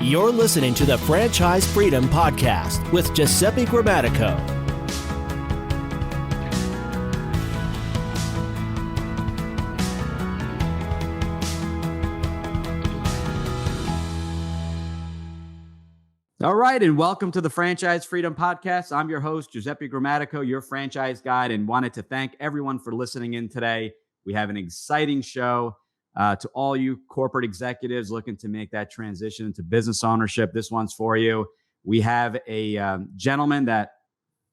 You're listening to the Franchise Freedom Podcast with Giuseppe Grammatico. All right, and welcome to the Franchise Freedom Podcast. I'm your host, Giuseppe Grammatico, your franchise guide, and wanted to thank everyone for listening in today. We have an exciting show. To all you corporate executives looking to make that transition into business ownership, this one's for you. We have a gentleman that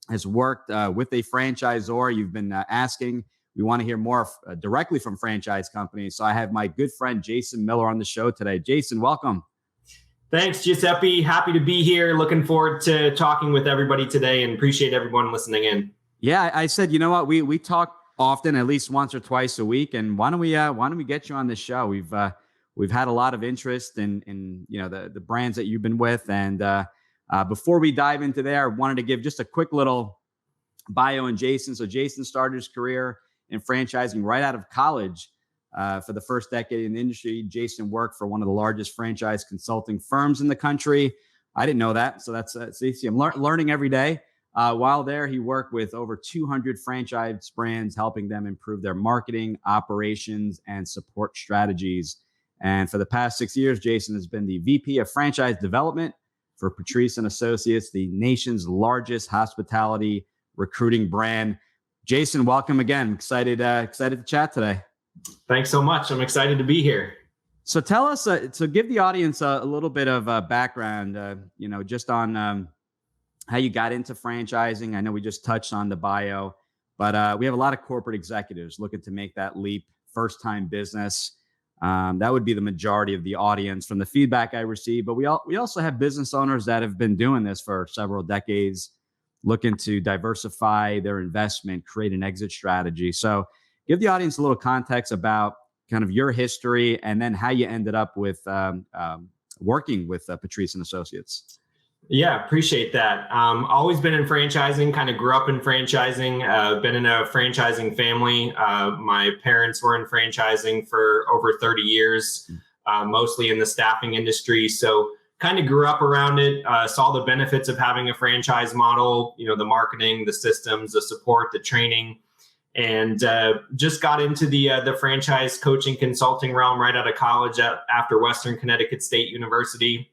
has worked with a franchisor. You've been asking. We want to hear more directly from franchise companies. So I have my good friend, Jason Miller, on the show today. Jason, welcome. Thanks, Giuseppe. Happy to be here. Looking forward to talking with everybody today and appreciate everyone listening in. Yeah, I said, you know what? We talk often, at least once or twice a week. And why don't we get you on this show? We've had a lot of interest in the brands that you've been with. And before we dive into there, I wanted to give just a quick little bio on Jason. So Jason started his career in franchising right out of college. For the first decade in the industry, Jason worked for one of the largest franchise consulting firms in the country. I didn't know that. So that's easy. I'm learning every day. While there, he worked with over 200 franchise brands, helping them improve their marketing, operations, and support strategies. And for the past 6 years, Jason has been the VP of Franchise Development for Patrice and Associates, the nation's largest hospitality recruiting brand. Jason, welcome again. Excited to chat today. Thanks so much. I'm excited to be here. So tell us, so give the audience a little bit of background, just on how you got into franchising. I know we just touched on the bio, but we have a lot of corporate executives looking to make that leap, first-time business. That would be the majority of the audience from the feedback I received. But we also have business owners that have been doing this for several decades, looking to diversify their investment, create an exit strategy. So give the audience a little context about kind of your history and then how you ended up with working with Patrice and Associates. Yeah, appreciate that. Always been in franchising, kind of grew up in franchising, been in a franchising family. My parents were in franchising for over 30 years, mostly in the staffing industry. So kind of grew up around it, saw the benefits of having a franchise model, the marketing, the systems, the support, the training, and just got into the franchise coaching consulting realm right out of college after Western Connecticut State University.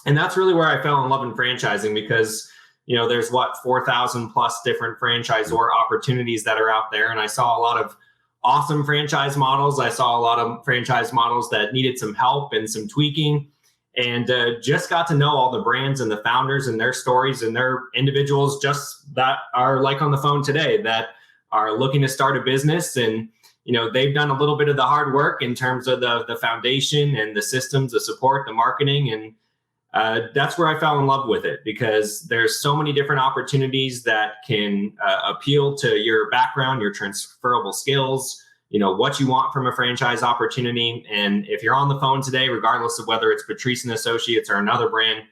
And that's really where I fell in love in franchising because, there's 4,000 plus different franchisor opportunities that are out there. And I saw a lot of awesome franchise models. I saw a lot of franchise models that needed some help and some tweaking, and just got to know all the brands and the founders and their stories and their individuals just that are like on the phone today that are looking to start a business. And, they've done a little bit of the hard work in terms of the foundation and the systems, the support, the marketing. And that's where I fell in love with it because there's so many different opportunities that can appeal to your background, your transferable skills, what you want from a franchise opportunity. And if you're on the phone today, regardless of whether it's Patrice and Associates or another brand,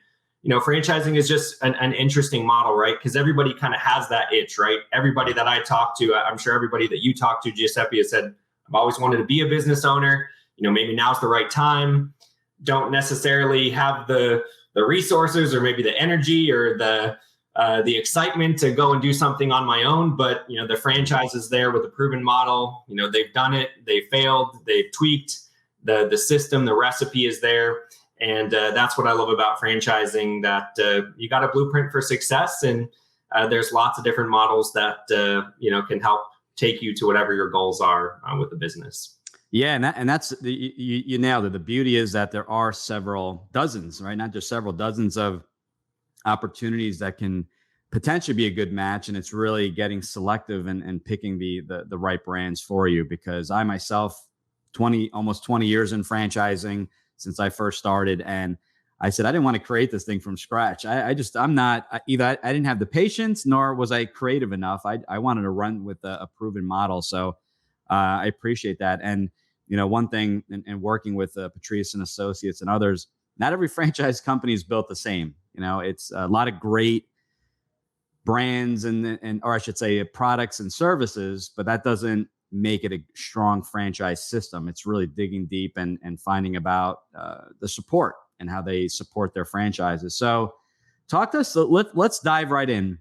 franchising is just an interesting model, right? Because everybody kind of has that itch, right? Everybody that I talk to, I'm sure everybody that you talk to, Giuseppe, has said, I've always wanted to be a business owner. Maybe now's the right time. Don't necessarily have the resources or maybe the energy or the excitement to go and do something on my own. But, the franchise is there with a proven model. They've done it. They failed. They've tweaked the system. The recipe is there. And that's what I love about franchising, that you got a blueprint for success. And there's lots of different models that, can help take you to whatever your goals are with the business. Yeah, and that's you nailed it. The beauty is that there are several dozens, right? Not just several dozens of opportunities that can potentially be a good match, and it's really getting selective and picking the right brands for you. Because I myself, almost 20 years in franchising since I first started, and I said I didn't want to create this thing from scratch. I didn't have the patience, nor was I creative enough. I wanted to run with a proven model, so I appreciate that. And one thing in working with Patrice and Associates and others, not every franchise company is built the same. It's a lot of great brands or I should say products and services, but that doesn't make it a strong franchise system. It's really digging deep and finding about the support and how they support their franchises. So talk to us. Let's dive right in.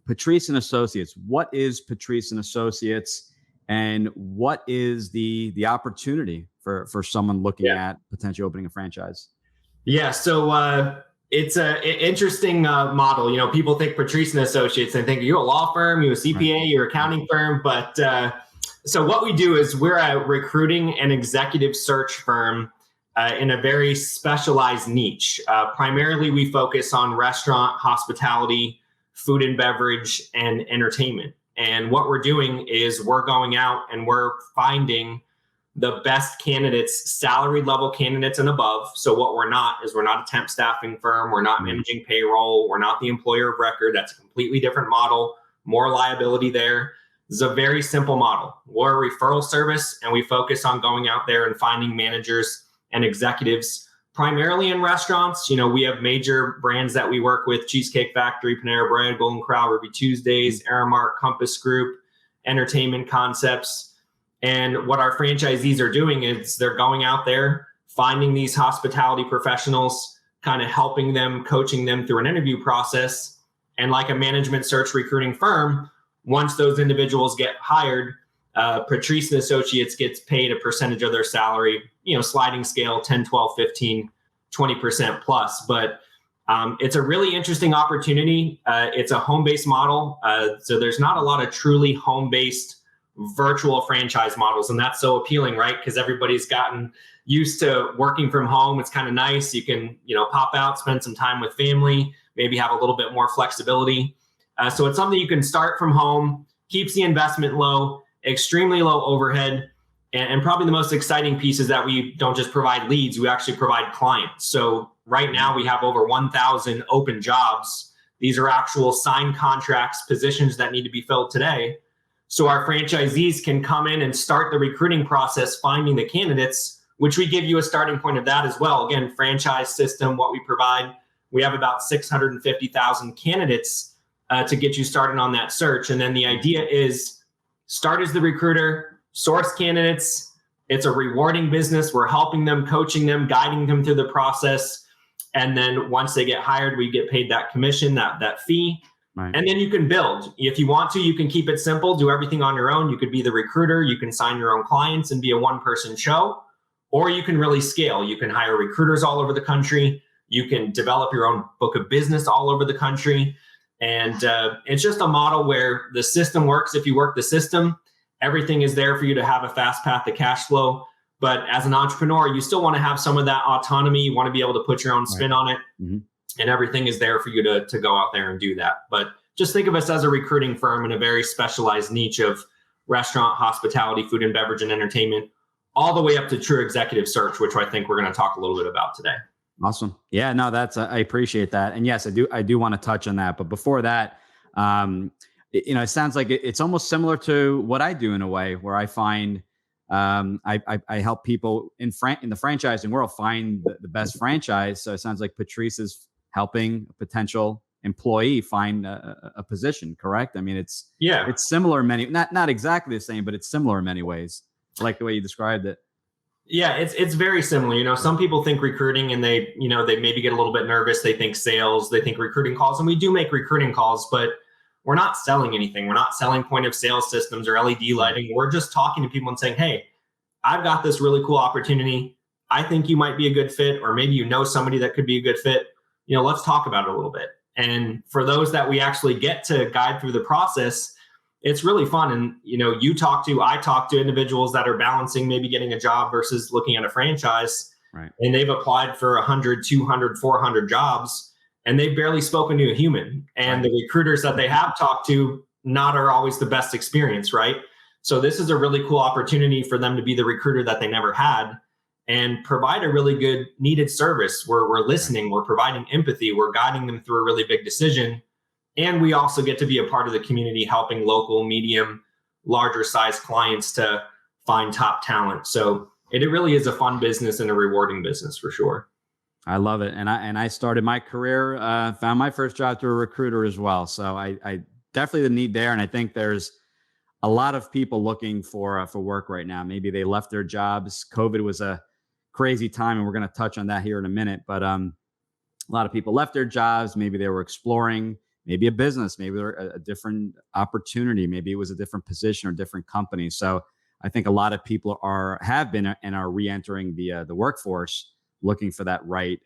Patrice and Associates. What is Patrice and Associates, and what is the opportunity for someone looking at potentially opening a franchise? Yeah. So it's an interesting model. You know, people think Patrice and Associates and think, you're a law firm, you're a CPA, you're an accounting firm. But so what we do is we're a recruiting and executive search firm in a very specialized niche. Primarily, we focus on restaurant, hospitality, food and beverage, and entertainment. And what we're doing is we're going out and we're finding the best candidates, salaried level candidates and above. So what we're not is we're not a temp staffing firm. We're not managing payroll. We're not the employer of record. That's a completely different model, more liability there. This is a very simple model. We're a referral service, and we focus on going out there and finding managers and executives primarily in restaurants. You know, we have major brands that we work with: Cheesecake Factory, Panera Bread, Golden Corral, Ruby Tuesdays, Aramark, Compass Group, Entertainment Concepts. And what our franchisees are doing is they're going out there, finding these hospitality professionals, kind of helping them, coaching them through an interview process. And like a management search recruiting firm, once those individuals get hired, Patrice and Associates gets paid a percentage of their salary, you know, sliding scale, 10, 12, 15, 20% plus. But it's a really interesting opportunity. It's a home-based model. So there's not a lot of truly home-based virtual franchise models. And that's so appealing, right? Because everybody's gotten used to working from home. It's kind of nice. You can, you know, pop out, spend some time with family, maybe have a little bit more flexibility. So it's something you can start from home, keeps the investment low, extremely low overhead. And probably the most exciting piece is that we don't just provide leads, we actually provide clients. So right now we have over 1,000 open jobs. These are actual signed contracts, positions that need to be filled today. So our franchisees can come in and start the recruiting process, finding the candidates, which we give you a starting point of that as well. Again, franchise system, what we provide, we have about 650,000 candidates to get you started on that search. And then the idea is start as the recruiter, source candidates. It's a rewarding business. We're helping them, coaching them, guiding them through the process. And then once they get hired, we get paid that commission, that fee. Right. And then you can build. If you want to, you can keep it simple, do everything on your own. You could be the recruiter. You can sign your own clients and be a one-person show. Or you can really scale. You can hire recruiters all over the country. You can develop your own book of business all over the country. And it's just a model where the system works. If you work the system, everything is there for you to have a fast path to cash flow. But as an entrepreneur, you still want to have some of that autonomy. You want to be able to put your own spin on it. Mm-hmm. And everything is there for you to go out there and do that. But just think of us as a recruiting firm in a very specialized niche of restaurant, hospitality, food and beverage, and entertainment, all the way up to true executive search, which I think we're going to talk a little bit about today. Awesome. Yeah, no, I appreciate that. And yes, I do want to touch on that. But before that, it sounds like it's almost similar to what I do in a way, where I find I help people in the franchising world find the best franchise. So it sounds like Patrice is helping a potential employee find a position, correct? I mean, it's similar in many, not exactly the same, but it's similar in many ways. I like the way you described it. Yeah, it's very similar. You know, some people think recruiting and they maybe get a little bit nervous. They think sales, they think recruiting calls, and we do make recruiting calls, but we're not selling anything. We're not selling point of sale systems or LED lighting. We're just talking to people and saying, hey, I've got this really cool opportunity. I think you might be a good fit, or maybe you know somebody that could be a good fit. You know, let's talk about it a little bit. And for those that we actually get to guide through the process, it's really fun. And, I talk to individuals that are balancing maybe getting a job versus looking at a franchise. Right. And they've applied for 100, 200, 400 jobs, and they've barely spoken to a human. And the recruiters that they have talked to are always the best experience, right? So this is a really cool opportunity for them to be the recruiter that they never had and provide a really good needed service where we're listening, we're providing empathy, we're guiding them through a really big decision. And we also get to be a part of the community, helping local, medium, larger size clients to find top talent. So it really is a fun business and a rewarding business for sure. I love it. And I started my career, found my first job through a recruiter as well. So I definitely the need there. And I think there's a lot of people looking for work right now. Maybe they left their jobs. COVID was a crazy time, and we're going to touch on that here in a minute. But a lot of people left their jobs. Maybe they were exploring maybe a business, maybe a different opportunity, maybe it was a different position or different company. So I think a lot of people have been and are re-entering the workforce, looking for that right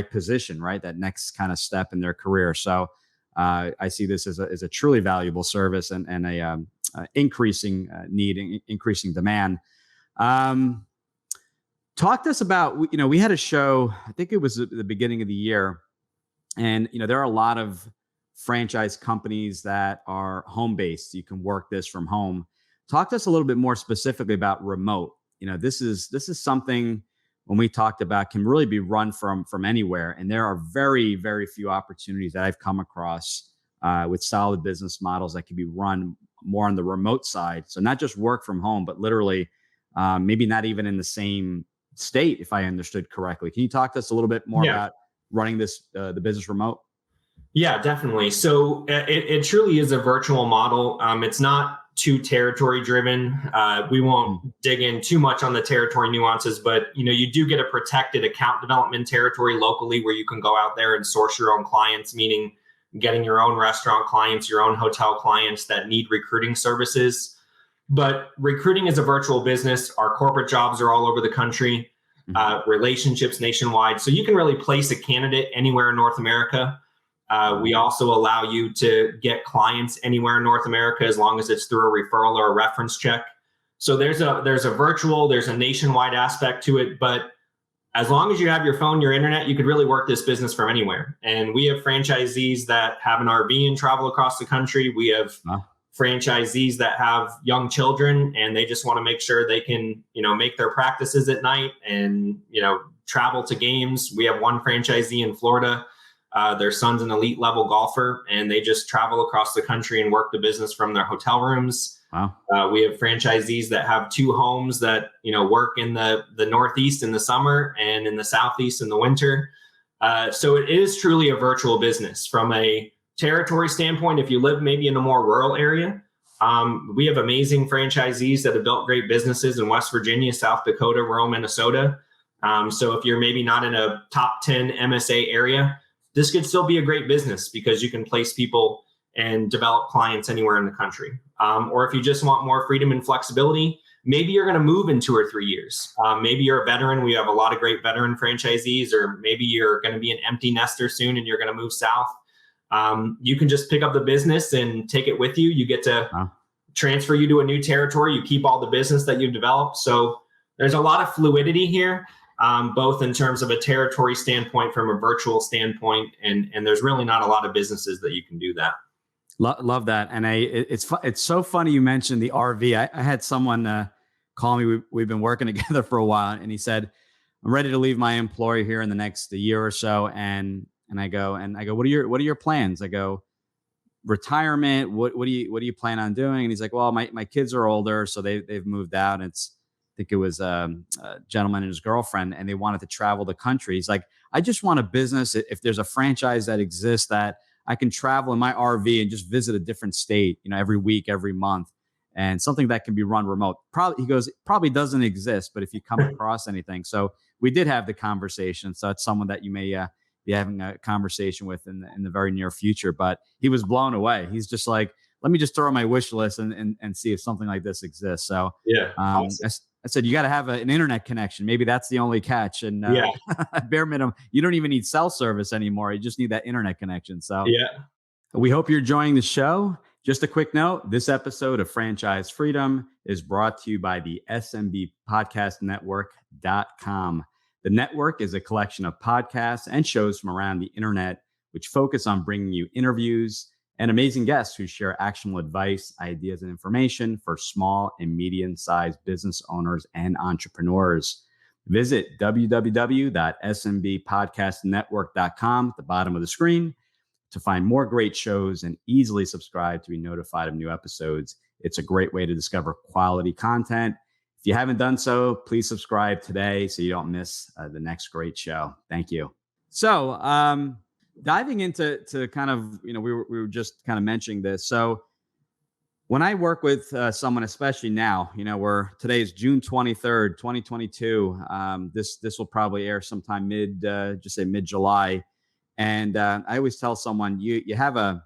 position, right? That next kind of step in their career. So I see this as a truly valuable service and a increasing need, increasing demand. Talk to us about, we had a show, I think it was at the beginning of the year, and there are a lot of franchise companies that are home based. You can work this from home. Talk to us a little bit more specifically about remote. This is something, when we talked about, can really be run from anywhere. And there are very, very few opportunities that I've come across with solid business models that can be run more on the remote side. So not just work from home, but literally maybe not even in the same state, if I understood correctly. Can you talk to us a little bit more about running the business remote? Yeah, definitely. So it truly is a virtual model. It's not too territory driven. We won't dig in too much on the territory nuances, but you do get a protected account development territory locally where you can go out there and source your own clients, meaning getting your own restaurant clients, your own hotel clients that need recruiting services. But recruiting is a virtual business. Our corporate jobs are all over the country, relationships nationwide. So you can really place a candidate anywhere in North America. We also allow you to get clients anywhere in North America as long as it's through a referral or a reference check. So there's a nationwide aspect to it, but as long as you have your phone, your internet, you could really work this business from anywhere. And we have franchisees that have an RV and travel across the country. We have franchisees that have young children and they just want to make sure they can, make their practices at night and, travel to games. We have one franchisee in Florida. Their son's an elite level golfer and they just travel across the country and work the business from their hotel rooms. Wow. We have franchisees that have two homes that, work in the Northeast in the summer and in the Southeast in the winter. So it is truly a virtual business. From a territory standpoint, if you live maybe in a more rural area, we have amazing franchisees that have built great businesses in West Virginia, South Dakota, rural Minnesota. So if you're maybe not in a top 10 MSA area, this could still be a great business because you can place people and develop clients anywhere in the country. Or if you just want more freedom and flexibility, maybe you're going to move in 2 or 3 years. Maybe you're a veteran. We have a lot of great veteran franchisees, or maybe you're going to be an empty nester soon and you're going to move south. You can just pick up the business and take it with you. You get to transfer you to a new territory. You keep all the business that you've developed. So there's a lot of fluidity here, both in terms of a territory standpoint, from a virtual standpoint, and there's really not a lot of businesses that you can do that. Love that. And it's so funny you mentioned the RV. I had someone call me. We've been working together for a while, and he said, "I'm ready to leave my employer here in the next year or so." And I go, "What are your plans?" I go, "Retirement. What do you plan on doing?" And he's like, "Well, my kids are older, so they've moved out. I think it was a gentleman and his girlfriend, and they wanted to travel the country." He's like, "I just want a business. If there's a franchise that exists that I can travel in my RV and just visit a different state, every week, every month, and something that can be run remote." He goes, probably doesn't exist, but if you come across anything. So we did have the conversation. So it's someone that you may be having a conversation with in the very near future. But he was blown away. He's just like, let me just throw on my wish list and see if something like this exists. So yeah, awesome. I said, you got to have an internet connection. Maybe that's the only catch. And bare minimum, you don't even need cell service anymore. You just need that internet connection. So we hope you're enjoying the show. Just a quick note, this episode of Franchise Freedom is brought to you by the SMBpodcastnetwork.com. The network is a collection of podcasts and shows from around the internet, which focus on bringing you interviews and amazing guests who share actionable advice, ideas, and information for small and medium-sized business owners and entrepreneurs. Visit www.smbpodcastnetwork.com at the bottom of the screen to find more great shows and easily subscribe to be notified of new episodes. It's a great way to discover quality content. If you haven't done so, please subscribe today so you don't miss the next great show. Thank you. So, diving into kind of, we were just kind of mentioning this. So When I work with someone, especially now, today is June 23rd, 2022. This will probably air sometime mid July. And I always tell someone, you have a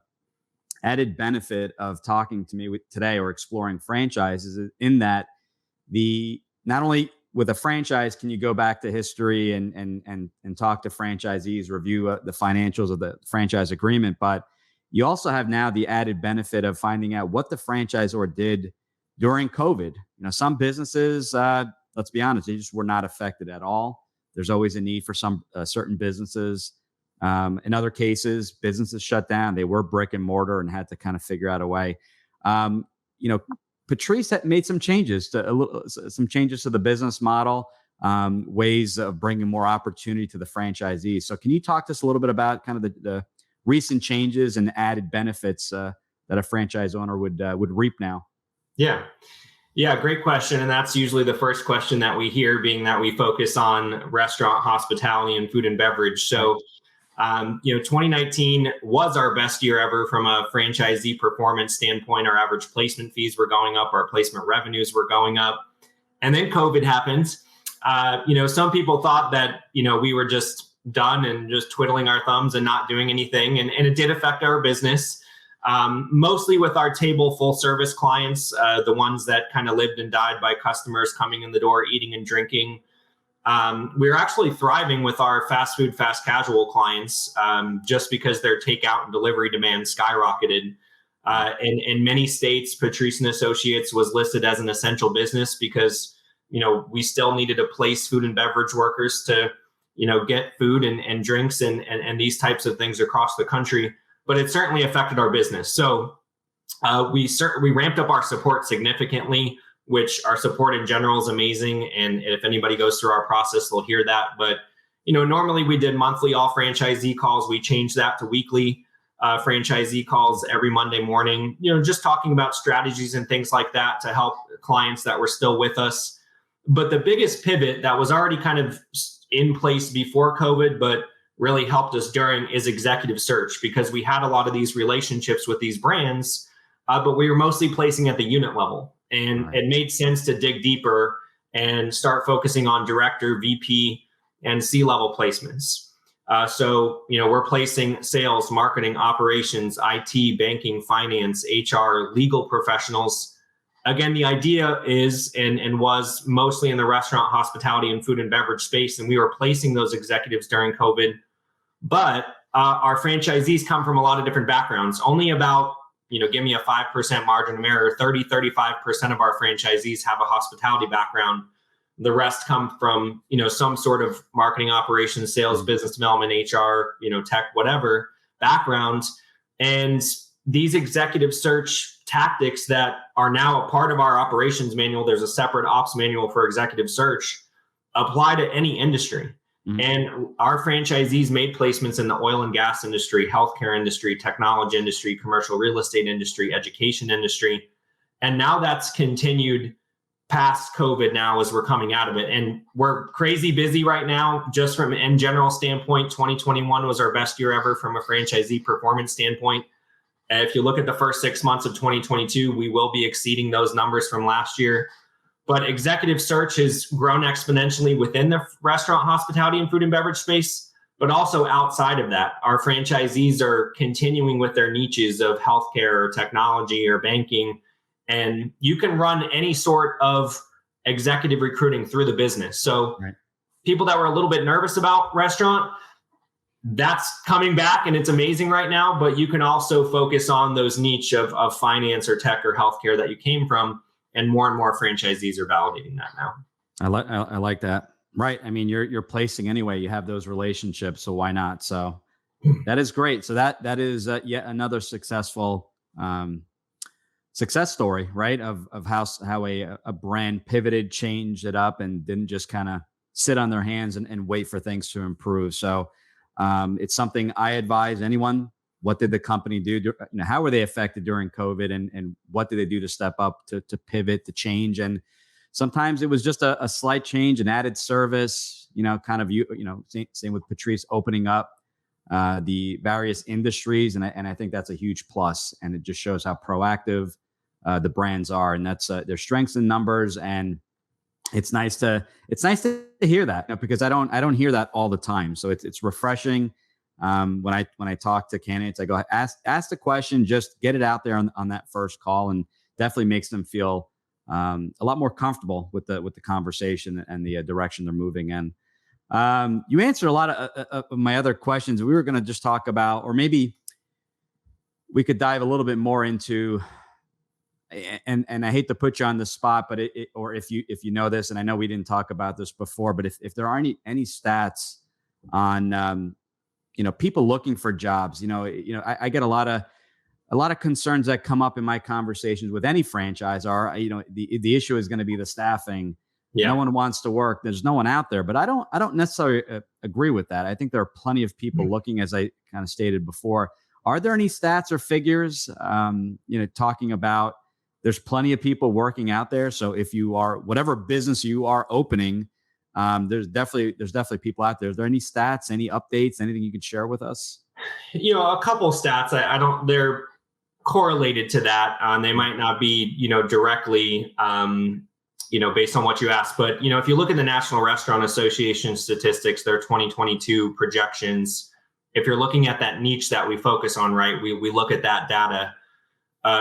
added benefit of talking to me today or exploring franchises, in that not only with a franchise can you go back to history and talk to franchisees, review the financials of the franchise agreement, but you also have now the added benefit of finding out what the franchisor did during COVID. Some businesses, let's be honest, they just were not affected at all. There's always a need for some certain businesses. In other cases, businesses shut down. They were brick and mortar and had to kind of figure out a way. Patrice had made some changes to the business model, ways of bringing more opportunity to the franchisees. So can you talk to us a little bit about kind of the recent changes and added benefits that a franchise owner would reap now? Yeah, great question. And that's usually the first question that we hear, being that we focus on restaurant, hospitality, and food and beverage. So, 2019 was our best year ever from a franchisee performance standpoint. Our average placement fees were going up, our placement revenues were going up. And then COVID happened. Some people thought that, we were just done and just twiddling our thumbs and not doing anything. And it did affect our business, mostly with our table full service clients, the ones that kind of lived and died by customers coming in the door, eating and drinking. We're actually thriving with our fast food, fast casual clients, just because their takeout and delivery demand skyrocketed. In many states, Patrice and Associates was listed as an essential business because, we still needed to place food and beverage workers to get food and drinks and these types of things across the country, but it certainly affected our business. So we ramped up our support significantly, which our support in general is amazing. And if anybody goes through our process, they'll hear that. But, normally we did monthly all franchisee calls. We changed that to weekly franchisee calls every Monday morning, just talking about strategies and things like that to help clients that were still with us. But the biggest pivot that was already kind of in place before COVID, but really helped us during, is executive search, because we had a lot of these relationships with these brands, but we were mostly placing at the unit level. And It made sense to dig deeper and start focusing on director, VP, and C-level placements. So we're placing sales, marketing, operations, IT, banking, finance, HR, legal professionals. Again, the idea is and was mostly in the restaurant, hospitality, and food and beverage space, and we were placing those executives during COVID. But our franchisees come from a lot of different backgrounds. Only about, give me a 5% margin of error, 35% of our franchisees have a hospitality background. The rest come from, some sort of marketing, operations, sales, business development, HR, tech, whatever background. And these executive search tactics that are now a part of our operations manual, there's a separate ops manual for executive search, apply to any industry. Mm-hmm. And our franchisees made placements in the oil and gas industry, healthcare industry, technology industry, commercial real estate industry, education industry. And now that's continued past COVID now as we're coming out of it. And we're crazy busy right now. Just from in general standpoint, 2021 was our best year ever from a franchisee performance standpoint. If you look at the first 6 months of 2022, we will be exceeding those numbers from last year. But executive search has grown exponentially within the restaurant, hospitality, and food and beverage space, but also outside of that. Our franchisees are continuing with their niches of healthcare or technology or banking. And you can run any sort of executive recruiting through the business. So people that were a little bit nervous about restaurant, that's coming back and it's amazing right now. But you can also focus on those niche of finance or tech or healthcare that you came from. And more franchisees are validating that now. I like that. Right. I mean, you're placing anyway. You have those relationships, so why not? So that is great. So that is yet another successful success story, right? Of how a brand pivoted, changed it up, and didn't just kind of sit on their hands and wait for things to improve. So it's something I advise anyone. What did the company do? How were they affected during COVID, and what did they do to step up, to pivot, to change? And sometimes it was just a slight change, an added service, same with Patrice opening up the various industries. And I think that's a huge plus. And it just shows how proactive the brands are, and that's their strengths in numbers. And it's nice to hear that, because I don't hear that all the time. So it's refreshing. When I talk to candidates, I go, ask the question, just get it out there on that first call, and definitely makes them feel a lot more comfortable with the conversation and the direction they're moving in. You answered a lot of my other questions. We were going to just talk about, or maybe we could dive a little bit more into, and I hate to put you on the spot, but or if you know this, and I know we didn't talk about this before, but if there are any stats on people looking for jobs, I get a lot of concerns that come up in my conversations with any franchise are, the issue is going to be the staffing. Yeah. No one wants to work. There's no one out there, but I don't necessarily agree with that. I think there are plenty of people looking, as I kind of stated before. Are there any stats or figures, talking about there's plenty of people working out there? So if you are, whatever business you are opening, there's definitely people out there. Is there any stats, any updates, anything you could share with us? A couple stats. I don't. They're correlated to that. They might not be, directly, based on what you asked. But if you look at the National Restaurant Association statistics, their 2022 projections, if you're looking at that niche that we focus on, right, we look at that data.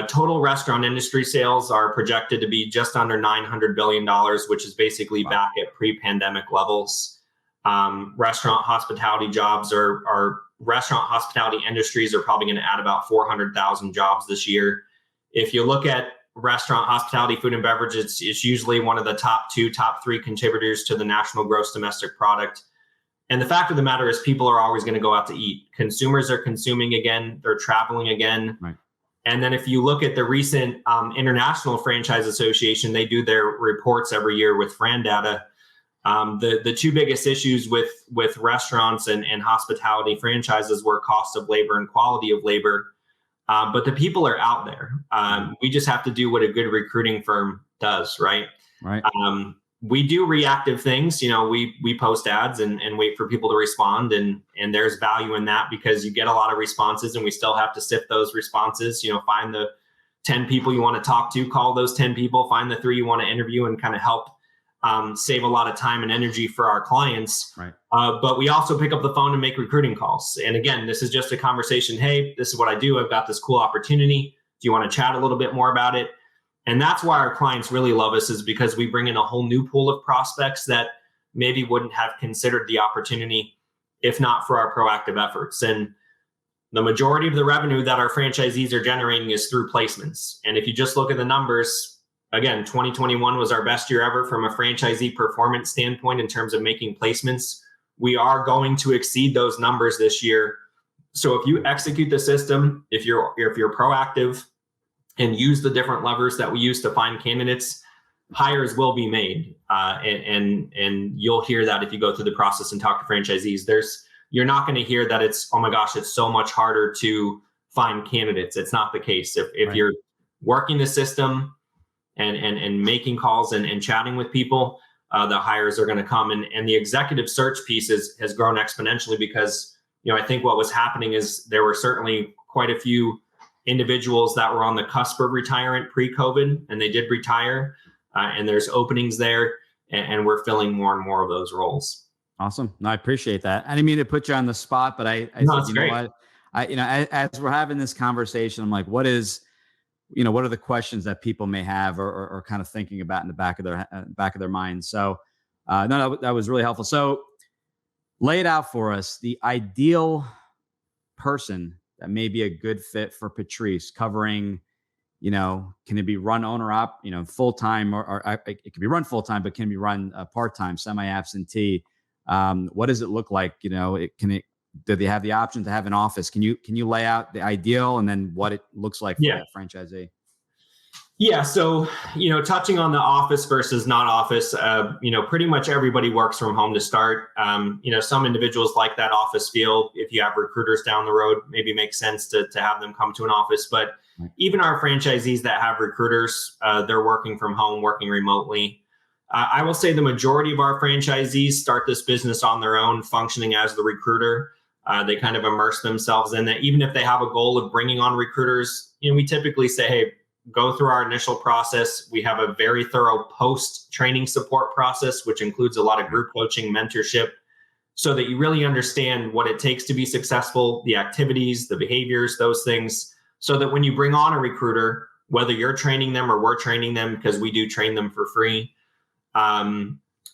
Total restaurant industry sales are projected to be just under $900 billion, which is basically back at pre-pandemic levels. Restaurant hospitality jobs restaurant hospitality industries are probably going to add about 400,000 jobs this year. If you look at restaurant hospitality, food and beverage, it's usually one of the top 3 contributors to the national gross domestic product. And the fact of the matter is people are always going to go out to eat. Consumers are consuming again. They're traveling again. Right. And then if you look at the recent International Franchise Association, they do their reports every year with FranData. The two biggest issues with restaurants and hospitality franchises were cost of labor and quality of labor. But the people are out there. We just have to do what a good recruiting firm does, right? Right. We do reactive things. We post ads and wait for people to respond. And there's value in that because you get a lot of responses and we still have to sift those responses, find the 10 people you want to talk to, call those 10 people, find the 3 you want to interview and kind of help save a lot of time and energy for our clients. Right. But we also pick up the phone and make recruiting calls. And again, this is just a conversation. Hey, this is what I do. I've got this cool opportunity. Do you want to chat a little bit more about it? And that's why our clients really love us, is because we bring in a whole new pool of prospects that maybe wouldn't have considered the opportunity if not for our proactive efforts. And the majority of the revenue that our franchisees are generating is through placements. And if you just look at the numbers, again, 2021 was our best year ever from a franchisee performance standpoint in terms of making placements. We are going to exceed those numbers this year. So if you execute the system, if you're proactive and use the different levers that we use to find candidates, hires will be made. And you'll hear that if you go through the process and talk to franchisees. You're not going to hear that it's, oh my gosh, it's so much harder to find candidates. It's not the case. If right. You're working the system and making calls and chatting with people, the hires are going to come. And the executive search piece has grown exponentially because, I think what was happening is there were certainly quite a few individuals that were on the cusp of retirement pre-COVID, and they did retire, and there's openings there, and we're filling more and more of those roles. Awesome. No, I appreciate that. I didn't mean to put you on the spot, but I no, said, what, as we're having this conversation, I'm like, what are the questions that people may have or kind of thinking about in the back of their minds? So, no, that was really helpful. So, lay it out for us, the ideal person that may be a good fit for Patrice, covering, can it be run owner-op, full-time or it can be run full-time, but can be run part-time, semi-absentee. What does it look like? Do they have the option to have an office? Can you lay out the ideal and then what it looks like for that franchisee? Yeah. So, touching on the office versus not office, pretty much everybody works from home to start. Some individuals like that office feel. If you have recruiters down the road, maybe makes sense to have them come to an office. But even our franchisees that have recruiters, they're working from home, working remotely. I will say the majority of our franchisees start this business on their own, functioning as the recruiter. They kind of immerse themselves in that. Even if they have a goal of bringing on recruiters, we typically say, hey, go through our initial process. We have a very thorough post-training support process, which includes a lot of group coaching, mentorship, so that you really understand what it takes to be successful, the activities, the behaviors, those things, so that when you bring on a recruiter, whether you're training them or we're training them, because we do train them for free,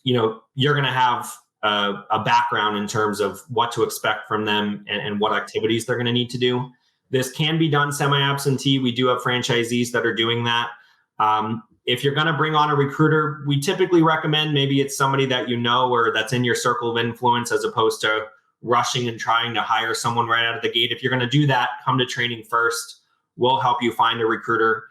you're going to have a background in terms of what to expect from them and what activities they're going to need to do. This can be done semi-absentee. We do have franchisees that are doing that. If you're going to bring on a recruiter, we typically recommend maybe it's somebody that you know or that's in your circle of influence, as opposed to rushing and trying to hire someone right out of the gate. If you're going to do that, come to training first. We'll help you find a recruiter.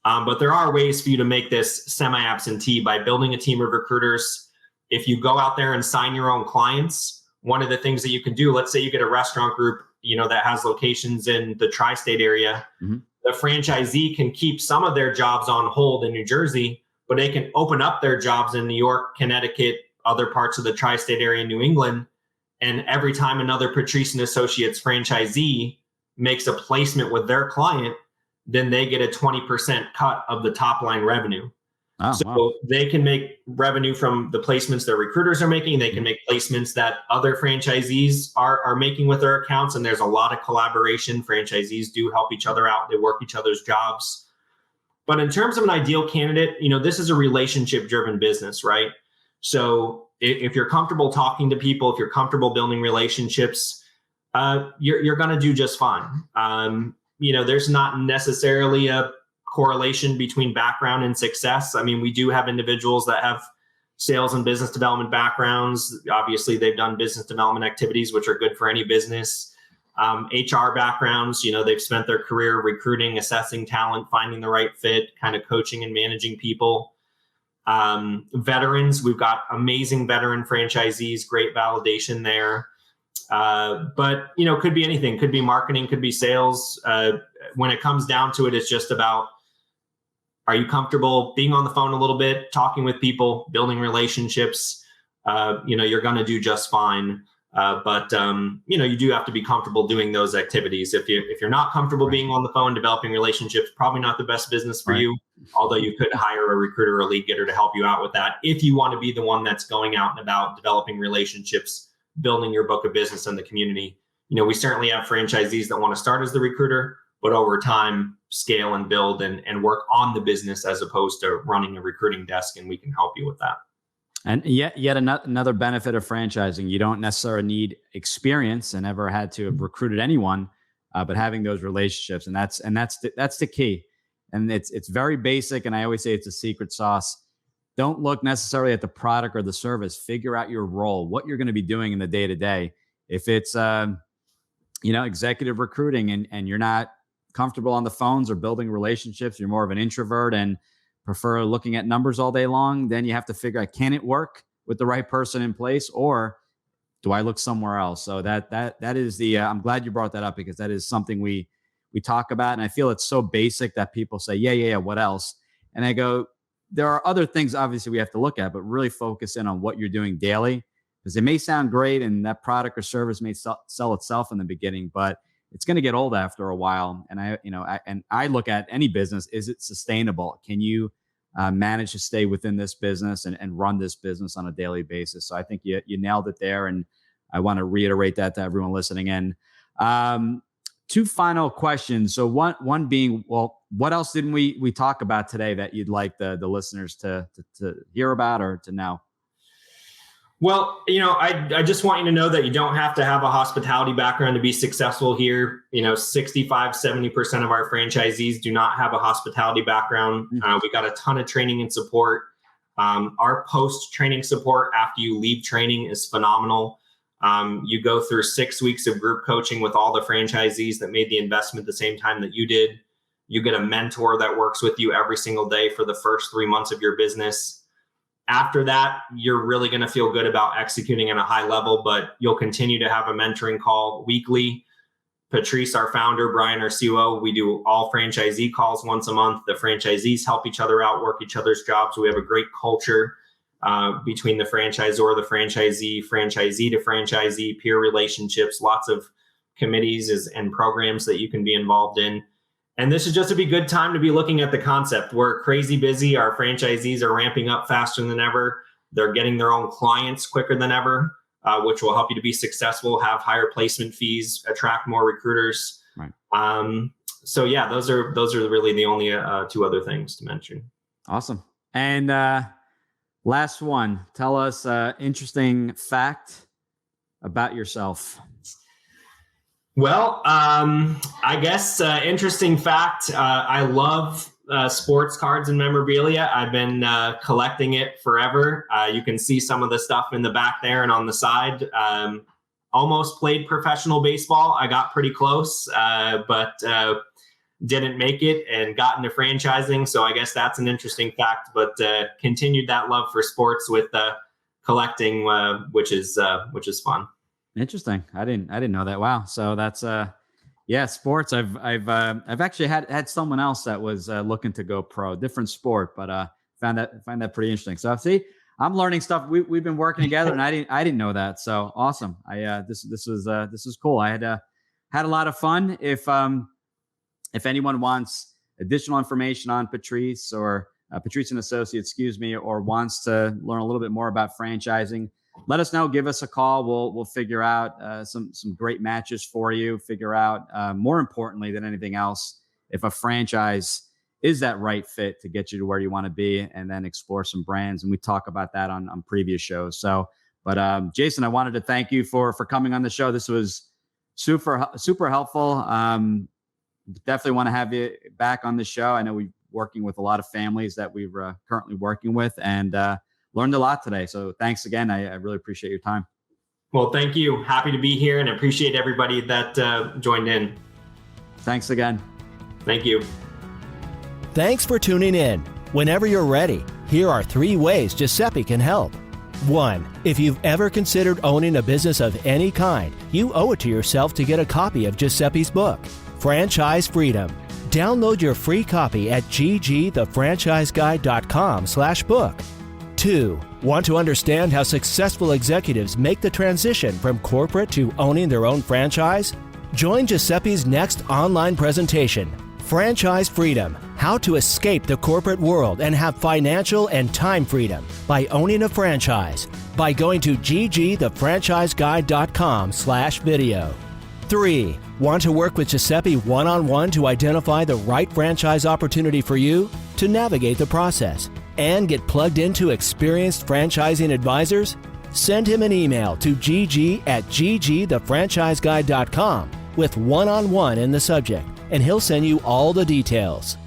But there are ways for you to make this semi-absentee by building a team of recruiters. If you go out there and sign your own clients, one of the things that you can do, let's say you get a restaurant group, that has locations in the tri-state area. Mm-hmm. The franchisee can keep some of their jobs on hold in New Jersey, but they can open up their jobs in New York, Connecticut, other parts of the tri-state area in New England. And every time another Patrice and Associates franchisee makes a placement with their client, then they get a 20% cut of the top line revenue. Oh, so wow. They can make revenue from the placements their recruiters are making. They can make placements that other franchisees are making with their accounts. And there's a lot of collaboration. Franchisees do help each other out. They work each other's jobs. But in terms of an ideal candidate, this is a relationship driven business, right? So if you're comfortable talking to people, if you're comfortable building relationships, you're going to do just fine. There's not necessarily a correlation between background and success. I mean, we do have individuals that have sales and business development backgrounds. Obviously, they've done business development activities, which are good for any business. HR backgrounds, they've spent their career recruiting, assessing talent, finding the right fit, kind of coaching and managing people. Veterans, we've got amazing veteran franchisees, great validation there. But could be anything, could be marketing, could be sales. When it comes down to it, it's just about, are you comfortable being on the phone a little bit, talking with people, building relationships? You're going to do just fine. But you do have to be comfortable doing those activities. If you're not comfortable being on the phone, developing relationships, probably not the best business for you. Although you could hire a recruiter or a lead getter to help you out with that. If you want to be the one that's going out and about, developing relationships, building your book of business in the community. We certainly have franchisees that want to start as the recruiter, but over time scale and build and work on the business as opposed to running a recruiting desk, and we can help you with that. And yet another benefit of franchising, you don't necessarily need experience and ever had to have recruited anyone, but having those relationships, and that's the key. And it's very basic, and I always say it's a secret sauce. Don't look necessarily at the product or the service. Figure out your role, what you're going to be doing in the day to day. If it's executive recruiting and you're not comfortable on the phones or building relationships, you're more of an introvert and prefer looking at numbers all day long, then you have to figure out, can it work with the right person in place, or do I look somewhere else? So that is the I'm glad you brought that up, because that is something we talk about, and I feel it's so basic that people say, yeah, what else? And I go, there are other things obviously we have to look at, but really focus in on what you're doing daily, because it may sound great and that product or service may sell itself in the beginning, but it's going to get old after a while. And I look at any business, is it sustainable? Can you manage to stay within this business and run this business on a daily basis? So I think you nailed it there. And I want to reiterate that to everyone listening in. Two final questions. So one being, well, what else didn't we talk about today that you'd like the listeners to hear about or to know? Well, I just want you to know that you don't have to have a hospitality background to be successful here. 65, 70% of our franchisees do not have a hospitality background. We got a ton of training and support. Our post-training support after you leave training is phenomenal. You go through 6 weeks of group coaching with all the franchisees that made the investment the same time that you did. You get a mentor that works with you every single day for the first 3 months of your business. After that, you're really going to feel good about executing at a high level, but you'll continue to have a mentoring call weekly. Patrice, our founder, Brian, our COO, we do all franchisee calls once a month. The franchisees help each other out, work each other's jobs. We have a great culture between the franchisor, the franchisee to franchisee, peer relationships, lots of committees and programs that you can be involved in. And this is just a good time to be looking at the concept. We're crazy busy. Our franchisees are ramping up faster than ever. They're getting their own clients quicker than ever, which will help you to be successful, have higher placement fees, attract more recruiters. Right. So yeah, those are really the only two other things to mention. Awesome. And last one, tell us interesting fact about yourself. Well, I guess interesting fact, I love sports cards and memorabilia. I've been collecting it forever. You can see some of the stuff in the back there and on the side. Almost played professional baseball. I got pretty close, but didn't make it and got into franchising. So I guess that's an interesting fact, but continued that love for sports with collecting, which is fun. Interesting. I didn't know that. Wow. So that's sports. I've actually had someone else that was looking to go pro, different sport, but find that pretty interesting. So see, I'm learning stuff. We've been working together, and I didn't know that. So awesome. This was cool. I had a lot of fun. If anyone wants additional information on Patrice or Patrice and Associates, or wants to learn a little bit more about franchising, let us know. Give us a call. We'll figure out some great matches for you. Figure out, more importantly than anything else, if a franchise is that right fit to get you to where you want to be, and then explore some brands. And we talk about that on previous shows. So, but Jason, I wanted to thank you for coming on the show. This was super helpful. Definitely want to have you back on the show. I know we're working with a lot of families that we're currently working with, and learned a lot today. So thanks again. I really appreciate your time. Well, thank you. Happy to be here and appreciate everybody that joined in. Thanks again. Thank you. Thanks for tuning in. Whenever you're ready, here are 3 ways Giuseppe can help. 1. If you've ever considered owning a business of any kind, you owe it to yourself to get a copy of Giuseppe's book, Franchise Freedom. Download your free copy at ggthefranchiseguide.com/book. 2. Want to understand how successful executives make the transition from corporate to owning their own franchise? Join Giuseppe's next online presentation, Franchise Freedom: How to Escape the Corporate World and Have Financial and Time Freedom by Owning a Franchise, by going to ggthefranchiseguide.com/video. 3. Want to work with Giuseppe one-on-one to identify the right franchise opportunity for you, to navigate the process, and get plugged into experienced franchising advisors? Send him an email to gg@ggthefranchiseguide.com with one-on-one in the subject, and he'll send you all the details.